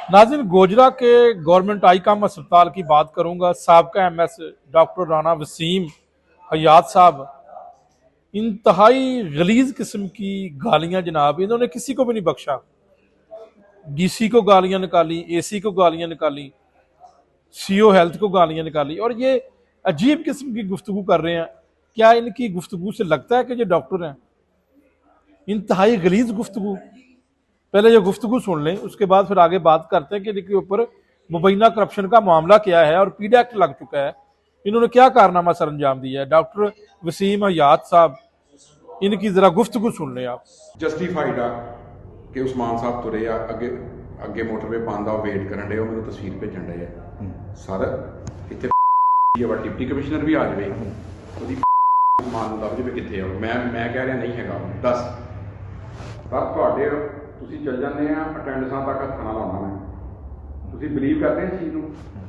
नाज़रीन, गोजरा के गवर्नमेंट आईकाम अस्पताल की बात करूंगा। साबका एमएस डॉक्टर राना वसीम हयात साहब, इंतहाई गलीज किस्म की गालियां जनाब, इन्होंने किसी को भी नहीं बख्शा। डीसी को गालियां निकाली, एसी को गालियां निकाली, सीओ हेल्थ को गालियां निकाली, और ये अजीब किस्म की गुफ्तगू कर रहे हैं। क्या इनकी गुफ्तगू से लगता है कि ये डॉक्टर हैं? इंतहाई गलीज गुफ्तगू। पहले ये गुफ्तगू सुन लें, उसके बाद फिर आगे बात करते हैं कि इनके ऊपर मुबैना करप्शन का मामला क्या है और पीडी एक्ट लग चुका है। इन्होंने क्या कारनामा सर अंजाम दिया है। डॉक्टर वसीम हयात साहब, इनकी जरा गुफ्तगू सुन लें आप। जस्टिफाइड आ कि उस्मान साहब तुरे आ अगे अगे मोटरवे पाँच का वेट करन डे, मैंने तस्वीर भेजन डे है सर। इतने डिप्टी कमिश्नर भी आ जाए, उस्मान लभ जाए कितने हो। मैं कह रहा नहीं है दस सर थोड़े तुम चल जाते हैं अटेंडेंसा तक हथ ना लाना। मैं तुम बिलीव करते हैं इस चीज़ को।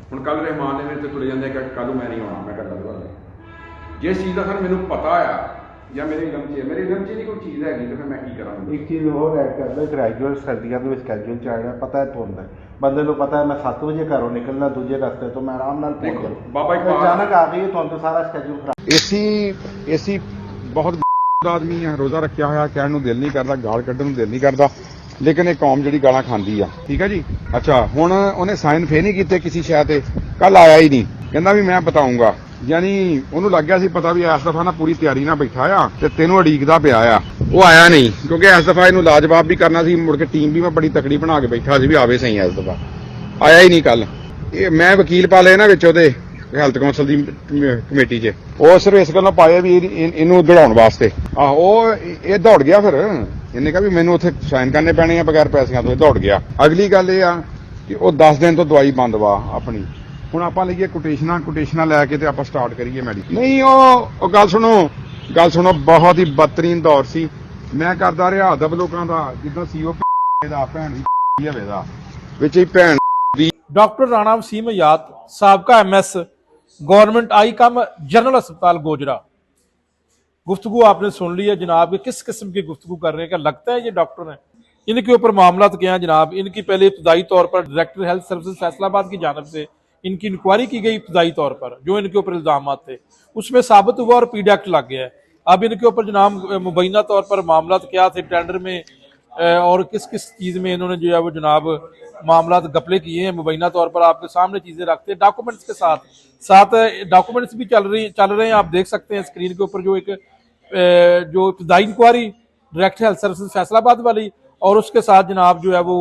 हम कल रहमान ने मेरे से तुरे जाते कि कल मैं नहीं आना, मैं गल गल जिस चीज़ का सर मैंने पता आ या मेरे इलम च मेरे इलम च नहीं कोई चीज़ हैगी तो फिर मैं की करा। एक चीज़ और ऐड कर लो, ग्रैजुएट सर्दियों के कैजुअल च आया पता है तो होंगे बंदे को पता है मैं 7 बजे घरों निकलना, दूजे रस्ते तो मैं आराम नाल पहुंच जाऊँ। बाबा अचानक आ गई तो सारा स्कैड्यूल खराब। एसी बहुत आदमी है, रोजा रखा हुआ, कहने को दिल नहीं करता, गाल कड्ढन दिल नहीं करता, लेकिन एक कौम जी गाला खाती है। ठीक है जी। अच्छा हुण उन्हें साइन फे नहीं किए किसी शय ते, कल आया ही नहीं, कहना भी मैं बताऊंगा। यानी उन्होंने लग गया सी पता भी इस दफा ना पूरी तैयारी ना बैठा आ ते तेनों अड़ीकदा पिया आ। वो आया नहीं क्योंकि इस दफा इन्हू लाजवाब भी करना सी, मुड़ के टीम भी मैं बड़ी तकड़ी बना के बैठा सी भी आवे सही। इस दफा आया ही नहीं। कल मैं वकील पा लिया ना विच ओहदे हैल्थ कौंसल की कमेटी च, वो सिर्फ इस गल्लों पाए भी इनू दौड़ाउण वास्ते। आहो ये दौड़ गया, फिर इन्हें कहा भी मैनू उत्थे साइन करने पैने बगैर पैसिਆਂ ਤੋਂ, दौड़ गया। अगली गल ये आ कि वो 10 दिन तो दवाई बंद वा अपनी। ਹੁਣ ਆਪਾਂ ਲਈਏ ਕੋਟੇਸ਼ਨਾਂ ਲੈ ਕੇ ਤੇ ਆਪਾਂ ਸਟਾਰਟ ਕਰੀਏ ਮੈਡੀਕਲ। ਨਹੀਂ ਉਹ ਗੱਲ ਸੁਣੋ ਬਹੁਤ ਹੀ ਬਦਤਰੀਨ ਦੌਰ ਸੀ। ਮੈਂ ਕਰਦਾ ਰਿਹਾ ਅਦਬ ਲੋਕਾਂ ਦਾ, ਜਿੱਦਾਂ ਸੀਓ ਦਾ ਭੈਣ ਦੀ ਹਵੇ ਦਾ ਵਿੱਚ ਹੀ ਭੈਣ ਦੀ। डॉक्टर राणा वसीम हयात, साबका एमएस गवर्नमेंट आईकाम जनरल अस्पताल गोजरा। गुफ्तगू आपने सुन ली है जनाब, किस किस्म की गुफ्तगू कर रहे हैं। क्या लगता है ये डॉक्टर हैं? इनके ऊपर मामला क्या है जनाब? इनकी पहले इब्तदाई तौर पर डायरेक्टर हेल्थ सर्विसेज फैसलाबाद की जानब से इनकी इंक्वायरी की गई इब्तदाई तौर पर, जो इनके ऊपर इल्जाम थे उसमें साबित हुआ और पीडी एक्ट लग गया है। अब इनके ऊपर जनाब मुबैना तौर पर मामला क्या थे, टेंडर में और किस किस चीज़ में इन्होंने जो है वो जनाब मामला गपले किए हैं, मुबैना तौर पर आपके सामने चीज़ें रखते हैं डॉक्यूमेंट्स के साथ डॉक्यूमेंट्स भी चल रहे हैं। आप देख सकते हैं स्क्रीन के ऊपर जो जो इब्तदाई inquiry director health services Faisalabad वाली, और उसके साथ जनाब जो है वो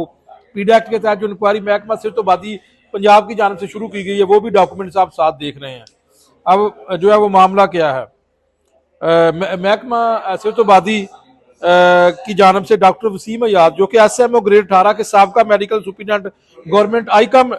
पीडी एक्ट के तहत जो इंक्वायरी महकमा सिरतोबादी पंजाब की जानब से शुरू की गई है, वो भी डॉक्यूमेंट्स आप साथ देख रहे हैं। अब जो है वो मामला क्या है, महकमा सिरतोबादी की जानब से डॉक्टर वसीम हयात, जो कि SMO ग्रेड 18 के साबका मेडिकल सुपरिटेंडेंट गवर्नमेंट आईकाम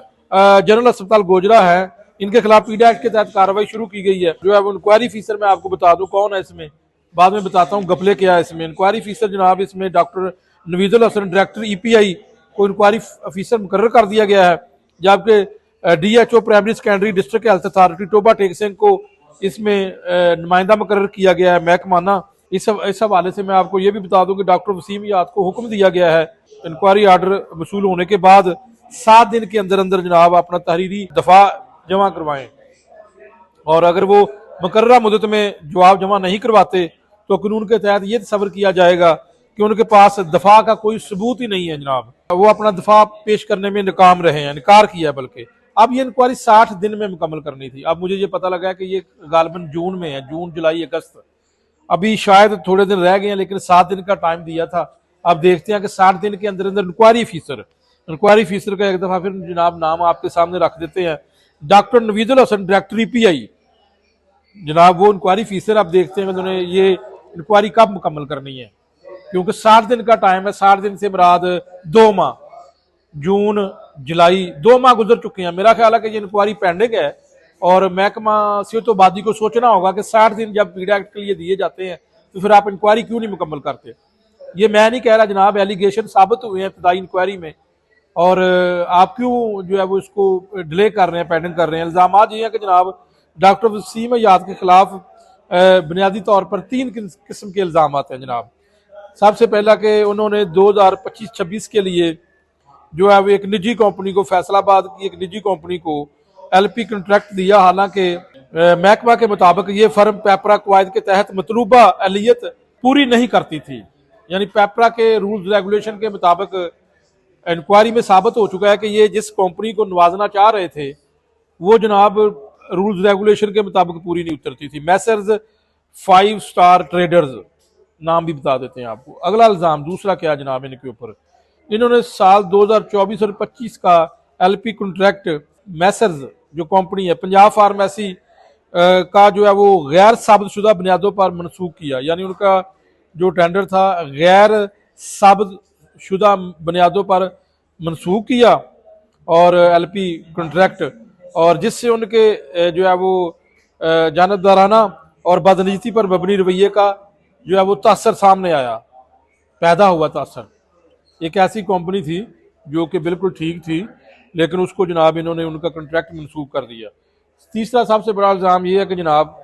जनरल अस्पताल गोजरा है, इनके खिलाफ पीडी एक्ट के तहत कार्रवाई शुरू की गई है। जो है वो इंक्वायरी फीसर मैं आपको बता दूं कौन है इसमें, बाद में बताता हूँ गपले क्या है इसमें। इंक्वायरी फीसर जनाब इसमें डॉक्टर नवीजुल हसन डायरेक्टर EPI को इंक्वायरी फीसर मुकर्रर कर दिया गया है, जबकि DHO primary secondary district health authority Toba Tek Singh को इसमें नुमाइंदा मुकर्रर किया गया है महकमाना। इस हवाले से मैं आपको ये भी बता दूं कि डॉक्टर वसीम हयात को हुक्म दिया गया है इंक्वायरी आर्डर वसूल होने के बाद 7 दिन के अंदर अंदर जनाब अपना तहरीरी दफा जमा करवाएं, और अगर वो मुकर्ररा मुद्दत में जवाब जमा नहीं करवाते तो कानून के तहत ये तस्वर किया जाएगा कि उनके पास दफा का कोई सबूत ही नहीं है जनाब, वो अपना दफा पेश करने में नाकाम रहे हैं, इनकार किया। बल्कि अब ये इंक्वायरी 60 दिन में मुकम्मल करनी थी। अब मुझे ये पता लगा है कि ये गालबन जून में है, जून जुलाई अगस्त, अभी शायद थोड़े दिन रह गए हैं, लेकिन 7 दिन का टाइम दिया था। अब देखते हैं कि 60 दिन के अंदर अंदर इंक्वायरी फीसर का एक दफा फिर जनाब नाम आपके सामने रख देते हैं, डॉक्टर नवीजुल हसन डायरेक्टर EPI जनाब, वो इंक्वायरी फीसर। अब देखते हैं उन्होंने ये इंक्वायरी कब मुकम्मल करनी है, क्योंकि 60 दिन का टाइम है। 60 दिन से मुराद 2 माह, जून जुलाई 2 माह गुजर चुके हैं। मेरा ख्याल है कि ये इंक्वायरी पेंडिंग है और महकमा सिरतोबादी को सोचना होगा कि 60 दिन जब पीडी एक्ट के लिए दिए जाते हैं तो फिर आप इंक्वायरी क्यों नहीं मुकम्मल करते। ये मैं नहीं कह रहा जनाब, एलिगेशन साबित हुए हैं इब्तदाई इंक्वायरी में, और आप क्यों जो है वो इसको डिले कर रहे हैं, पेंडिंग कर रहे हैं। इल्जाम ये है कि जनाब डॉक्टर वसीम हयात के खिलाफ बुनियादी तौर पर 3 किस्म के इल्जाम हैं जनाब। सबसे पहला कि उन्होंने 2025-26 के लिए जो है वो एक निजी कंपनी को, फैसलाबाद की एक निजी कंपनी को LP कंट्रैक्ट दिया। हालांकि महकमा के मुताबिक ये फर्म पेपरा कवायद के तहत मतलूबा अहलियत पूरी नहीं करती थी। यानी पेपरा के रूल्स रेगुलेशन के मुताबिक इंक्वायरी में साबित हो चुका है कि ये जिस कंपनी को नवाजना चाह रहे थे वो जनाब रूल्स रेगुलेशन के मुताबिक पूरी नहीं उतरती थी। मैसर्स 5 स्टार ट्रेडर्स, नाम भी बता देते हैं आपको। अगला इल्ज़ाम दूसरा क्या जनाब इनके ऊपर, इन्होंने साल 2024 और 25 का LP कॉन्ट्रैक्ट मैसर्स जो कंपनी है पंजाब फार्मेसी का जो है वो गैर साबितशुदा बुनियादों पर मनसूख किया। यानी उनका जो टेंडर था गैर साबितशुदा बुनियादों पर मनसूख किया और LP कॉन्ट्रैक्ट, और जिससे उनके जो है वो जानबदाराना और बदनीति पर मबनी रवैये का जो है वो तासर सामने आया, पैदा हुआ तासर। एक ऐसी कंपनी थी जो कि बिल्कुल ठीक थी, लेकिन उसको जनाब इन्होंने उनका कॉन्ट्रैक्ट मनसूख कर दिया। तीसरा सबसे बड़ा इल्ज़ाम ये है कि जनाब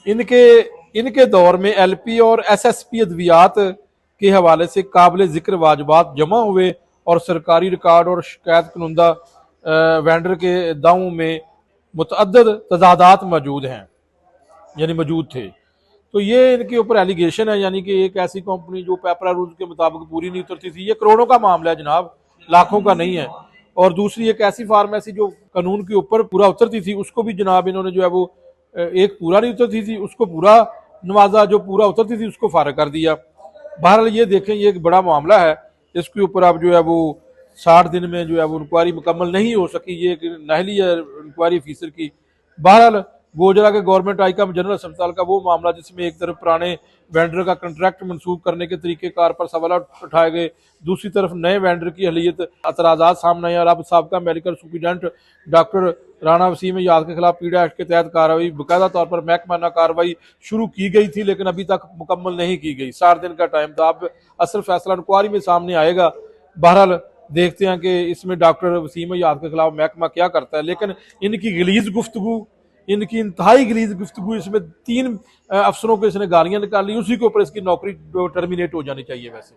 इनके दौर में LP और SSP अद्वियात के हवाले से काबिल ज़िक्र वाजबात जमा हुए और सरकारी रिकॉर्ड और शिकायत कुनंदा वेंडर के दावों में मुतअद्दिद तजादात मौजूद हैं, यानी मौजूद थे। तो ये इनके ऊपर एलिगेशन है, यानी कि एक ऐसी कंपनी जो पेपरा रूल्स के मुताबिक पूरी नहीं उतरती थी। ये करोड़ों का मामला है जनाब, लाखों का नहीं है। और दूसरी एक ऐसी फार्मेसी जो कानून के ऊपर पूरा उतरती थी, उसको भी जनाब इन्होंने जो है वो एक पूरा नहीं उतरती थी उसको पूरा नवाजा, जो पूरा उतरती थी उसको फारग कर दिया। बहरहाल ये देखें, ये एक बड़ा मामला है, इसके ऊपर अब जो है वो 60 दिन में जो है वो इंक्वायरी मुकम्मल नहीं हो सकी। ये एक नहली है इंक्वायरी ऑफिसर की। बहरहाल गोजरा के गवर्नमेंट आईकॉम जनरल अस्पताल का वो मामला जिसमें एक तरफ पुराने वेंडर का कंट्रैक्ट मनसूख करने के तरीक़ेकार पर सवाल उठाए गए, दूसरी तरफ नए वेंडर की अहलियत एतराज़ात सामने आए और अब साबका medical superintendent doctor Rana Waseem याद के खिलाफ पीड़ा एक्ट के तहत कार्रवाई बाकायदा तौर पर महकमाना कार्रवाई शुरू की गई थी, लेकिन अभी तक मुकम्मल नहीं की गई। 60 दिन का टाइम था, अब असल फैसला इंक्वायरी में सामने आएगा। बहरहाल देखते हैं कि इसमें डॉक्टर वसीम याद के खिलाफ महकमा क्या करता है। लेकिन इनकी गलीज गुफ्तगू, इनकी इंतहाई गलीज गुफ्तगू, इसमें 3 अफसरों को इसने गालियां निकाली, उसी के ऊपर इसकी नौकरी टर्मिनेट हो जानी चाहिए वैसे।